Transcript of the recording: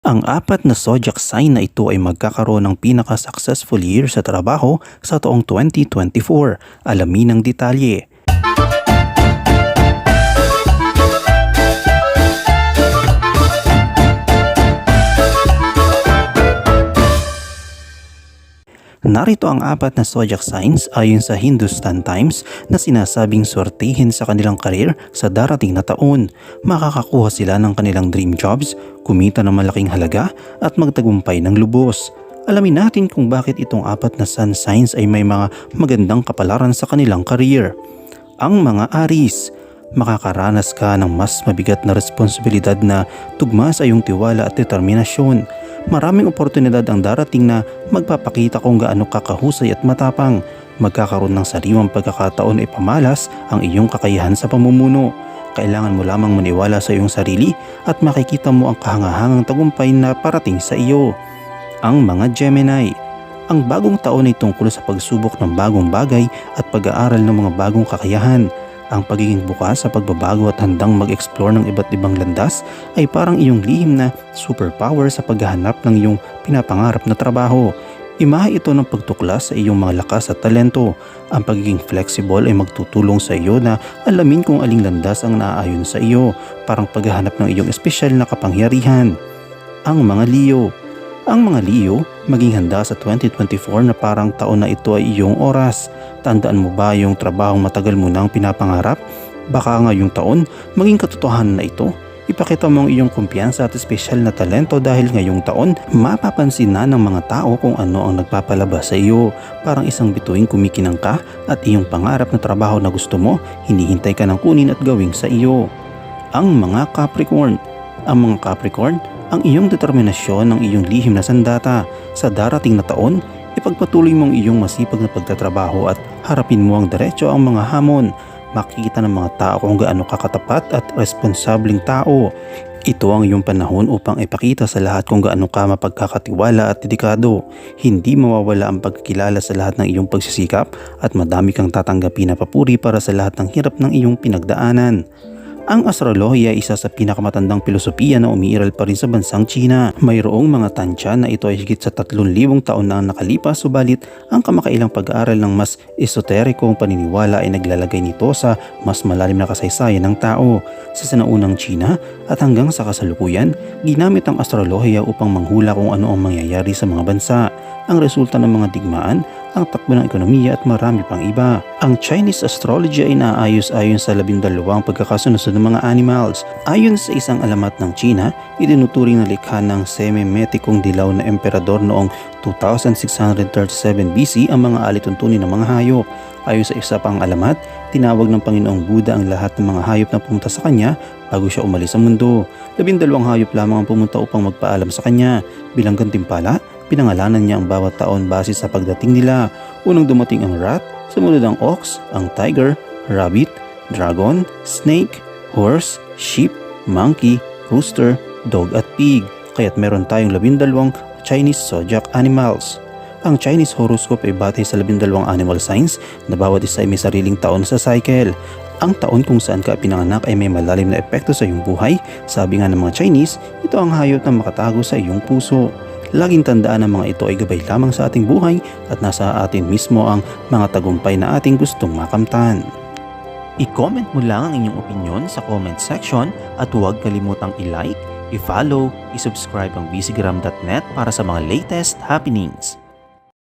Ang apat na zodiac sign na ito ay magkakaroon ng pinaka-successful year sa trabaho sa taong 2024. Alamin ang detalye. Narito ang apat na zodiac signs ayon sa Hindustan Times na sinasabing swertihin sa kanilang karir sa darating na taon. Makakakuha sila ng kanilang dream jobs, kumita ng malaking halaga at magtagumpay ng lubos. Alamin natin kung bakit itong apat na sun signs ay may mga magandang kapalaran sa kanilang career. Ang mga Aries, makakaranas ka ng mas mabigat na responsibilidad na tugma sa iyong tiwala at determinasyon. Maraming oportunidad ang darating na magpapakita kung gaano ka kahusay at matapang. Magkakaroon ng sariwang pagkakataon na ipamalas ang iyong kakayahan sa pamumuno. Kailangan mo lamang maniwala sa iyong sarili at makikita mo ang kahangahangang tagumpay na parating sa iyo. Ang mga Gemini, ang bagong taon ay tungkol sa pagsubok ng bagong bagay at pag-aaral ng mga bagong kakayahan. Ang pagiging bukas sa pagbabago at handang mag-explore ng iba't ibang landas ay parang iyong lihim na superpower sa paghahanap ng iyong pinapangarap na trabaho. Imahe ito ng pagtuklas sa iyong mga lakas at talento. Ang pagiging flexible ay magtutulong sa iyo na alamin kung aling landas ang naaayon sa iyo, parang paghahanap ng iyong espesyal na kapangyarihan. Ang mga Leo, ang mga Leo, maging handa sa 2024 na parang taon na ito ay iyong oras. Tandaan mo ba yung trabahong matagal mo nang pinapangarap? Baka ngayong taon, maging katotohanan na ito. Ipakita mo ang iyong kumpiyansa at espesyal na talento dahil ngayong taon, mapapansin na ng mga tao kung ano ang nagpapalabas sa iyo. Parang isang bituing kumikinang ka at iyong pangarap na trabaho na gusto mo, hinihintay ka ng kunin at gawing sa iyo. Ang mga Capricorn, ang mga Capricorn, ang iyong determinasyon ng iyong lihim na sandata. Sa darating na taon, ipagpatuloy mong iyong masipag na pagtatrabaho at harapin mo ang diretso ang mga hamon. Makikita ng mga tao kung gaano kakatapat at responsableng tao. Ito ang iyong panahon upang ipakita sa lahat kung gaano ka mapagkakatiwala at dedikado. Hindi mawawala ang pagkilala sa lahat ng iyong pagsisikap at madami kang tatanggapin na papuri para sa lahat ng hirap ng iyong pinagdaanan. Ang astrolohiya ay isa sa pinakamatandang filosofiya na umiiral pa rin sa bansang China. Mayroong mga tansya na ito ay higit sa 3,000 taon na nakalipas, subalit ang kamakailang pag-aaral ng mas esoterikong paniniwala ay naglalagay nito sa mas malalim na kasaysayan ng tao. Sa sinaunang China at hanggang sa kasalukuyan, ginamit ang astrolohiya upang manghula kung ano ang mangyayari sa mga bansa, ang resulta ng mga digmaan, ang takbo ng ekonomiya at marami pang iba. Ang Chinese astrology ay naayos ayon sa 12 pagkakasunod ng mga animals. Ayon sa isang alamat ng China, itinuturing na likha ng semi-metikong dilaw na emperador noong 2637 BC ang mga alituntunin ng mga hayop. Ayon sa isa pang alamat, tinawag ng Panginoong Buddha ang lahat ng mga hayop na pumunta sa kanya bago siya umalis sa mundo. 12 hayop lamang ang pumunta upang magpaalam sa kanya. Bilang gantimpala, pinangalanan niya ang bawat taon base sa pagdating nila. Unang dumating ang rat, sumunod ang ox, ang tiger, rabbit, dragon, snake, horse, sheep, monkey, rooster, dog at pig. Kaya't meron tayong 12 Chinese zodiac animals. Ang Chinese horoscope ay batay sa 12 animal signs na bawat isa ay may sariling taon sa cycle. Ang taon kung saan ka pinanganak ay may malalim na epekto sa iyong buhay. Sabi nga ng mga Chinese, ito ang hayop na makatago sa iyong puso. Laging tandaan na mga ito ay gabay lamang sa ating buhay at nasa atin mismo ang mga tagumpay na ating gustong makamtan. I-comment mo lang ang inyong opinion sa comment section at huwag kalimutang i-like, i-follow, i-subscribe ang bcgram.net para sa mga latest happenings.